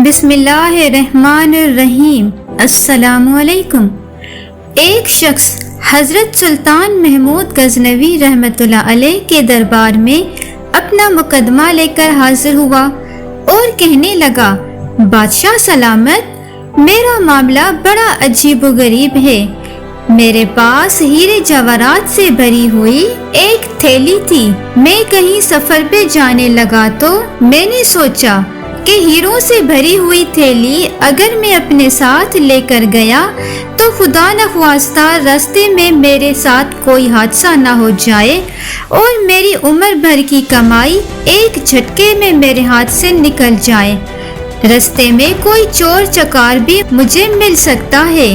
بسم اللہ الرحمن الرحیم۔ السلام علیکم۔ ایک شخص حضرت سلطان محمود غزنوی رحمۃ اللہ علیہ کے دربار میں اپنا مقدمہ لے کر حاضر ہوا اور کہنے لگا، بادشاہ سلامت، میرا معاملہ بڑا عجیب و غریب ہے۔ میرے پاس ہیرے جواہرات سے بھری ہوئی ایک تھیلی تھی۔ میں کہیں سفر پہ جانے لگا تو میں نے سوچا کہ ہیروں سے بھری ہوئی تھیلی اگر میں اپنے ساتھ لے کر گیا تو خدا نخواستہ راستے میں میرے ساتھ کوئی حادثہ نہ ہو جائے اور میری عمر بھر کی کمائی ایک جھٹکے میں میرے ہاتھ سے نکل جائے۔ راستے میں کوئی چور چکار بھی مجھے مل سکتا ہے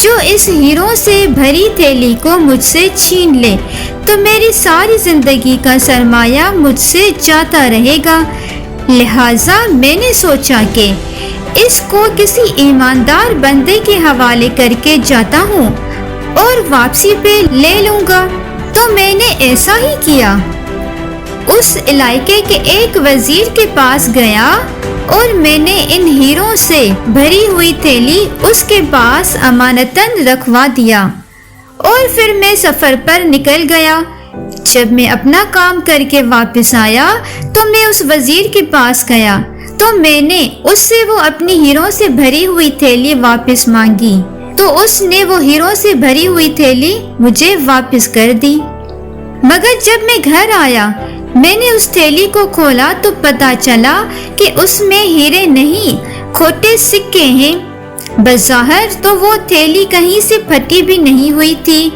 جو اس ہیروں سے بھری تھیلی کو مجھ سے چھین لے تو میری ساری زندگی کا سرمایہ مجھ سے جاتا رہے گا۔ لہٰذا میں نے سوچا کہ اس کو کسی ایماندار بندے کے حوالے کر کے جاتا ہوں اور واپسی پہ لے لوں گا۔ تو میں نے ایسا ہی کیا۔ اس علاقے کے ایک وزیر کے پاس گیا اور میں نے ان ہیروں سے بھری ہوئی تھیلی اس کے پاس امانتاً رکھوا دیا اور پھر میں سفر پر نکل گیا۔ جب میں اپنا کام کر کے واپس آیا تو میں اس وزیر کے پاس گیا تو میں نے اس سے وہ اپنی ہیروں سے بھری ہوئی تھیلی واپس مانگی تو اس نے وہ ہیروں سے بھری ہوئی تھیلی مجھے واپس کر دی۔ مگر جب میں گھر آیا میں نے اس تھیلی کو کھولا تو پتہ چلا کہ اس میں ہیرے نہیں، کھوٹے سکے ہیں۔ بظاہر تو وہ تھیلی کہیں سے پھٹی بھی نہیں ہوئی تھی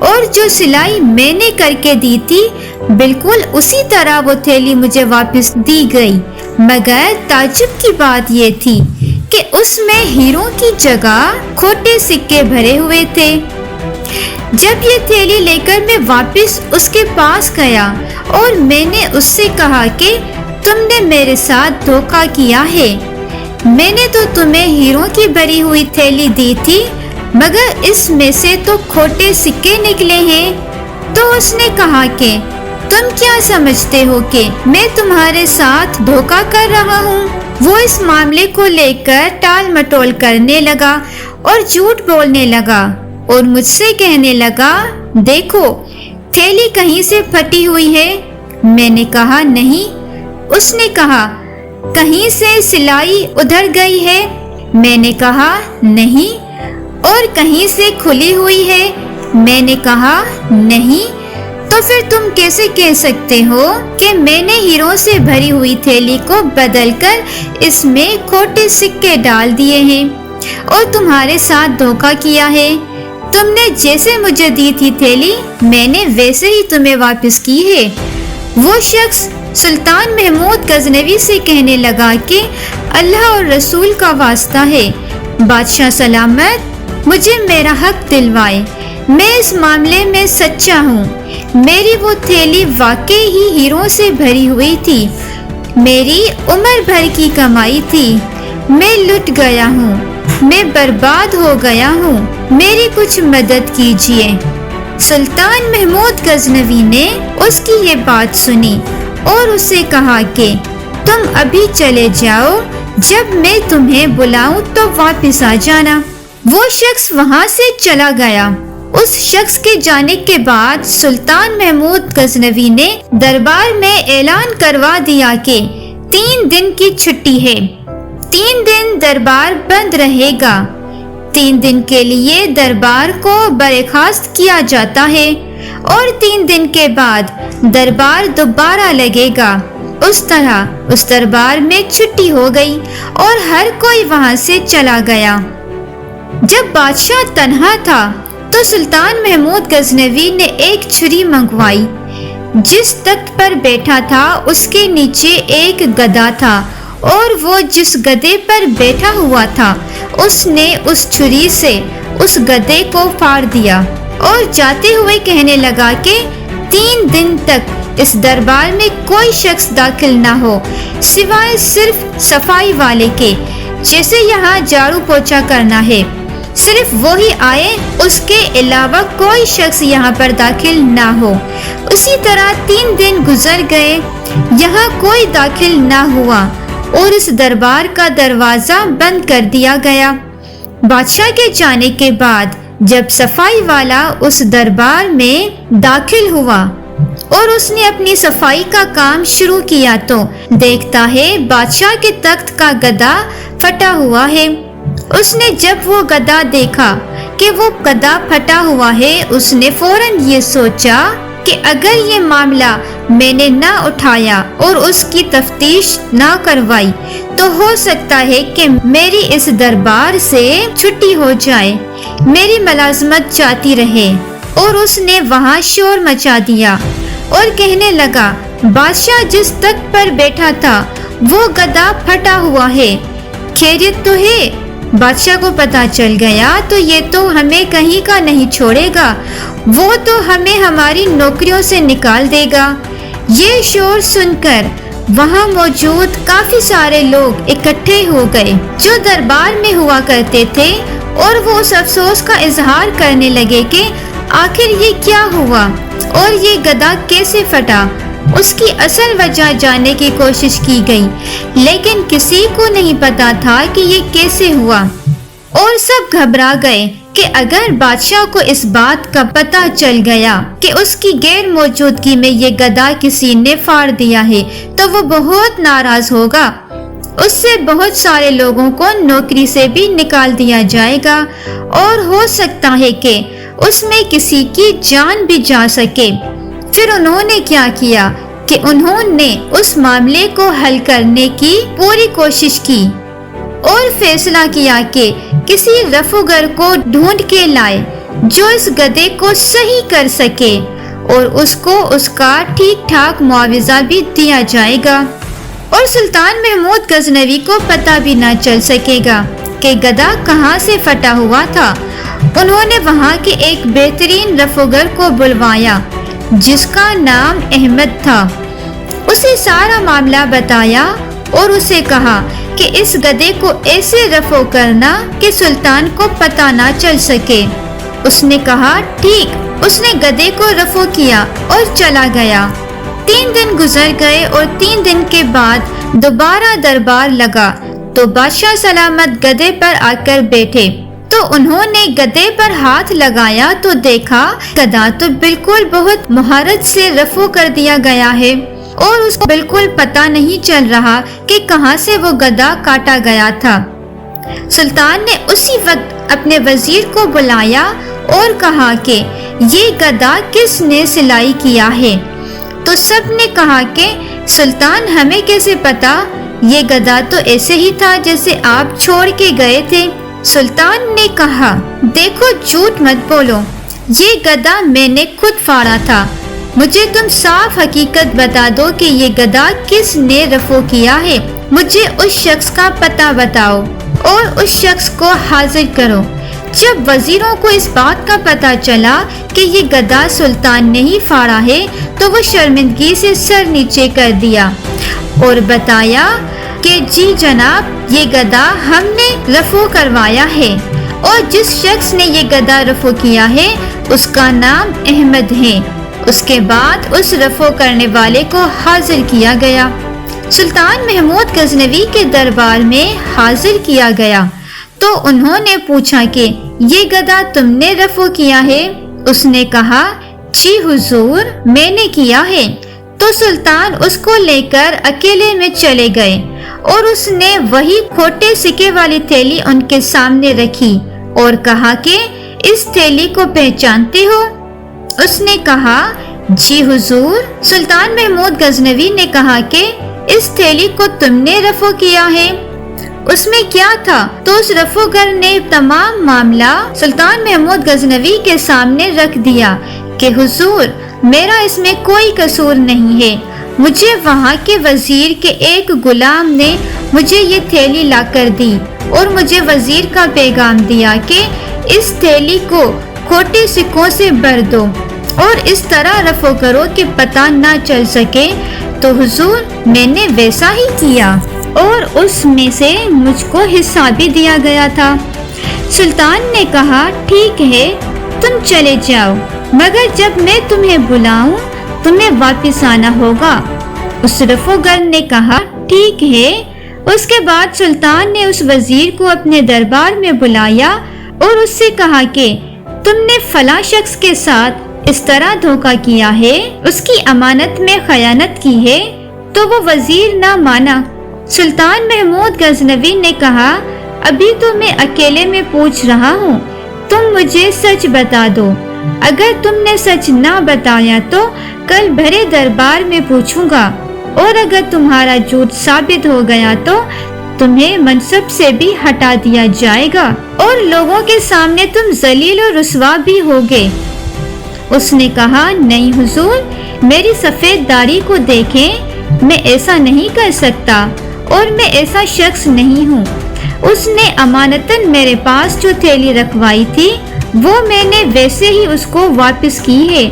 اور جو سلائی میں نے کر کے دی تھی بالکل اسی طرح وہ تھیلی مجھے واپس دی گئی۔ مگر تعجب کی بات یہ تھی کہ اس میں ہیروں کی جگہ کھوٹے سکے بھرے ہوئے تھے۔ جب یہ تھیلی لے کر میں واپس اس کے پاس گیا اور میں نے اس سے کہا کہ تم نے میرے ساتھ دھوکہ کیا ہے، میں نے تو تمہیں ہیروں کی بھری ہوئی تھیلی دی تھی مگر اس میں سے تو کھوٹے سکے نکلے ہیں۔ تو اس نے کہا کہ تم کیا سمجھتے ہو کہ میں تمہارے ساتھ دھوکہ کر رہا ہوں؟ وہ اس معاملے کو لے کر ٹال مٹول کرنے لگا اور جھوٹ بولنے لگا اور مجھ سے کہنے لگا، دیکھو تھیلی کہیں سے پھٹی ہوئی ہے۔ میں نے کہا نہیں۔ اس نے کہا کہیں سے سلائی ادھر گئی ہے؟ میں نے کہا نہیں۔ اور کہیں سے کھلی ہوئی ہے؟ میں نے کہا نہیں۔ تو پھر تم کیسے کہہ سکتے ہو کہ میں نے ہیروں سے بھری ہوئی تھیلی کو بدل کر اس میں کھوٹے سکے ڈال دیے ہیں اور تمہارے ساتھ دھوکہ کیا ہے؟ تم نے جیسے مجھے دی تھی تھیلی میں نے ویسے ہی تمہیں واپس کی ہے۔ وہ شخص سلطان محمود غزنوی سے کہنے لگا کہ اللہ اور رسول کا واسطہ ہے، بادشاہ سلامت مجھے میرا حق دلوائے، میں اس معاملے میں سچا ہوں۔ میری وہ تھیلی واقعی ہی ہیروں سے بھری ہوئی تھی، میری عمر بھر کی کمائی تھی، میں لٹ گیا ہوں، میں برباد ہو گیا ہوں، میری کچھ مدد کیجیے۔ سلطان محمود غزنوی نے اس کی یہ بات سنی اور اسے کہا کہ تم ابھی چلے جاؤ، جب میں تمہیں بلاؤں تو واپس آ جانا۔ وہ شخص وہاں سے چلا گیا۔ اس شخص کے جانے کے بعد سلطان محمود غزنوی نے دربار میں اعلان کروا دیا کہ 3 دن کی چھٹی ہے، 3 دن دربار بند رہے گا۔ 3 دن کے لیے دربار کو برخاست کیا جاتا ہے اور 3 دن کے بعد دربار دوبارہ لگے گا۔ اس طرح اس دربار میں چھٹی ہو گئی اور ہر کوئی وہاں سے چلا گیا۔ جب بادشاہ تنہا تھا تو سلطان محمود غزنوی نے ایک چھری منگوائی۔ جس تخت پر بیٹھا تھا اس کے نیچے ایک گدھا تھا اور وہ جس گدھے پر بیٹھا ہوا تھا اس نے اس چھری سے اس گدھے کو پھاڑ دیا اور جاتے ہوئے کہنے لگا کہ 3 دن تک اس دربار میں کوئی شخص داخل نہ ہو سوائے صرف صفائی والے کے، جیسے یہاں جھاڑو پوچھا کرنا ہے، صرف وہی آئے، اس کے علاوہ کوئی شخص یہاں پر داخل نہ ہو۔ اسی طرح 3 دن گزر گئے، یہاں کوئی داخل نہ ہوا اور اس دربار کا دروازہ بند کر دیا گیا۔ بادشاہ کے جانے کے بعد جب صفائی والا اس دربار میں داخل ہوا اور اس نے اپنی صفائی کا کام شروع کیا تو دیکھتا ہے بادشاہ کے تخت کا گدا پھٹا ہوا ہے۔ اس نے جب وہ گدا دیکھا کہ وہ گدا پھٹا ہوا ہے، اس نے فوراً یہ سوچا کہ اگر یہ معاملہ میں نے نہ اٹھایا اور اس کی تفتیش نہ کروائی تو ہو سکتا ہے کہ میری اس دربار سے چھٹی ہو جائے، میری ملازمت جاتی رہے۔ اور اس نے وہاں شور مچا دیا اور کہنے لگا، بادشاہ جس تخت پر بیٹھا تھا وہ گدا پھٹا ہوا ہے، خیریت تو ہے؟ بادشاہ کو پتہ چل گیا تو یہ تو ہمیں کہیں کا نہیں چھوڑے گا، وہ تو ہمیں ہماری نوکریوں سے نکال دے گا۔ یہ شور سن کر وہاں موجود کافی سارے لوگ اکٹھے ہو گئے جو دربار میں ہوا کرتے تھے، اور وہ اس افسوس کا اظہار کرنے لگے کہ آخر یہ کیا ہوا اور یہ گدا کیسے پھٹا۔ اس کی اصل وجہ جاننے کی کوشش کی گئی، لیکن کسی کو نہیں پتا تھا کہ یہ کیسے ہوا، اور سب گھبرا گئے کہ اگر بادشاہ کو اس بات کا پتہ چل گیا کہ اس کی غیر موجودگی میں یہ گدا کسی نے پھاڑ دیا ہے تو وہ بہت ناراض ہوگا، اس سے بہت سارے لوگوں کو نوکری سے بھی نکال دیا جائے گا، اور ہو سکتا ہے کہ اس میں کسی کی جان بھی جا سکے۔ پھر انہوں نے کیا کیا کہ انہوں نے اس معاملے کو حل کرنے کی پوری کوشش کی اور فیصلہ کیا کہ کسی رفوگر کو ڈھونڈ کے لائے جو اس گدھے کو صحیح کر سکے، اور اس کو اس کا ٹھیک ٹھاک معاوضہ بھی دیا جائے گا، اور سلطان محمود غزنوی کو پتہ بھی نہ چل سکے گا کہ گدھا کہاں سے پھٹا ہوا تھا۔ انہوں نے وہاں کے ایک بہترین رفوگر کو بلوایا جس کا نام احمد تھا، اسے سارا معاملہ بتایا اور اسے کہا کہ اس گدھے کو ایسے رفع کرنا کہ سلطان کو پتہ نہ چل سکے۔ اس نے کہا ٹھیک۔ اس نے گدھے کو رفع کیا اور چلا گیا۔ 3 دن گزر گئے اور 3 دن کے بعد دوبارہ دربار لگا تو بادشاہ سلامت گدھے پر آ کر بیٹھے، تو انہوں نے گدھے پر ہاتھ لگایا تو دیکھا گدھا تو بالکل بہت مہارت سے رفع کر دیا گیا ہے، اور اس کو بالکل پتہ نہیں چل رہا کہ کہاں سے وہ گدھا کاٹا گیا تھا۔ سلطان نے اسی وقت اپنے وزیر کو بلایا اور کہا کہ یہ گدھا کس نے سلائی کیا ہے؟ تو سب نے کہا کہ سلطان ہمیں کیسے پتا، یہ گدھا تو ایسے ہی تھا جیسے آپ چھوڑ کے گئے تھے۔ سلطان نے کہا دیکھو جھوٹ مت بولو، یہ گدھا میں نے خود پھاڑا تھا، مجھے تم صاف حقیقت بتا دو کہ یہ گدھا کس نے رفع کیا ہے، مجھے اس شخص کا پتہ بتاؤ اور اس شخص کو حاضر کرو۔ جب وزیروں کو اس بات کا پتہ چلا کہ یہ گدھا سلطان نے ہی پھاڑا ہے تو وہ شرمندگی سے سر نیچے کر دیا اور بتایا کہ جی جناب، یہ گدھا ہم نے رفع کروایا ہے، اور جس شخص نے یہ گدھا رفع کیا ہے اس کا نام احمد ہے۔ اس کے بعد اس رفع کرنے والے کو حاضر کیا گیا۔ سلطان محمود غزنوی کے دربار میں حاضر کیا گیا تو انہوں نے پوچھا کہ یہ گدھا تم نے رفع کیا ہے؟ اس نے کہا جی حضور، میں نے کیا ہے۔ تو سلطان اس کو لے کر اکیلے میں چلے گئے اور اس نے وہی کھوٹے سکے والی تھیلی ان کے سامنے رکھی اور کہا کہ اس تھیلی کو پہچانتے ہو؟ اس نے کہا جی حضور۔ سلطان محمود غزنوی نے کہا کہ اس تھیلی کو تم نے رفع کیا ہے، اس میں کیا تھا؟ تو اس رفعگر نے تمام معاملہ سلطان محمود غزنوی کے سامنے رکھ دیا کہ حضور، میرا اس میں کوئی قصور نہیں ہے، مجھے وہاں کے وزیر کے ایک غلام نے مجھے یہ تھیلی لا کر دی اور مجھے وزیر کا پیغام دیا کہ اس تھیلی کو کھوٹے سکوں سے بھر دو اور اس طرح رفع کرو کہ پتہ نہ چل سکے۔ تو حضور، میں نے ویسا ہی کیا اور اس میں سے مجھ کو حصہ بھی دیا گیا تھا۔ سلطان نے کہا ٹھیک ہے، تم چلے جاؤ، مگر جب میں تمہیں بلاؤں تمہیں واپس آنا ہوگا۔ اس رفعگر نے کہا ٹھیک ہے۔ اس کے بعد سلطان نے اس وزیر کو اپنے دربار میں بلایا اور اس سے کہا کہ تم نے فلاں شخص کے ساتھ اس طرح دھوکہ کیا ہے، اس کی امانت میں خیانت کی ہے۔ تو وہ وزیر نہ مانا۔ سلطان محمود غزنوی نے کہا، ابھی تو میں اکیلے میں پوچھ رہا ہوں، تم مجھے سچ بتا دو۔ اگر تم نے سچ نہ بتایا تو کل بڑے دربار میں پوچھوں گا، اور اگر تمہارا جھوٹ ثابت ہو گیا تو تمہیں منصب سے بھی ہٹا دیا جائے گا اور لوگوں کے سامنے تم ذلیل و رسوا بھی ہوگے۔ اس نے کہا، نہیں حضور، میری سفید داڑھی کو دیکھیں، میں ایسا نہیں کر سکتا اور میں ایسا شخص نہیں ہوں۔ اس نے امانتاً میرے پاس جو تھیلی رکھوائی تھی وہ میں نے ویسے ہی اس کو واپس کی ہے۔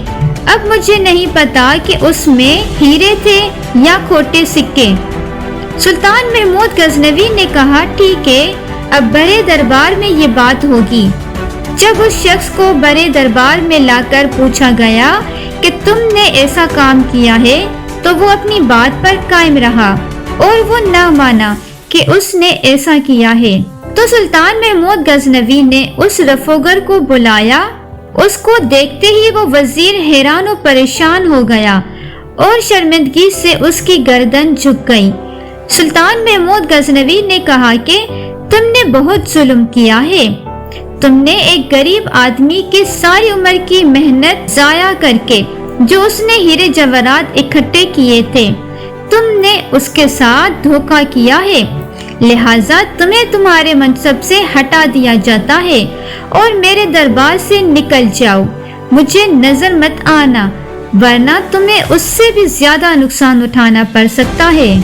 اب مجھے نہیں پتا کہ اس میں ہیرے تھے یا کھوٹے سکے۔ سلطان محمود غزنوی نے کہا، ٹھیک ہے، اب بڑے دربار میں یہ بات ہوگی۔ جب اس شخص کو بڑے دربار میں لا کر پوچھا گیا کہ تم نے ایسا کام کیا ہے تو وہ اپنی بات پر قائم رہا اور وہ نہ مانا کہ اس نے ایسا کیا ہے۔ تو سلطان محمود غزنوی نے اس رفوگر کو بلایا۔ اس کو دیکھتے ہی وہ وزیر حیران و پریشان ہو گیا اور شرمندگی سے اس کی گردن جھک گئی۔ سلطان محمود غزنوی نے کہا کہ تم نے بہت ظلم کیا ہے، تم نے ایک غریب آدمی کی ساری عمر کی محنت ضائع کر کے جو اس نے ہیرے جواہرات اکٹھے کیے تھے، تم نے اس کے ساتھ دھوکہ کیا ہے، لہٰذا تمہیں تمہارے منصب سے ہٹا دیا جاتا ہے اور میرے دربار سے نکل جاؤ، مجھے نظر مت آنا، ورنہ تمہیں اس سے بھی زیادہ نقصان اٹھانا پڑ سکتا ہے۔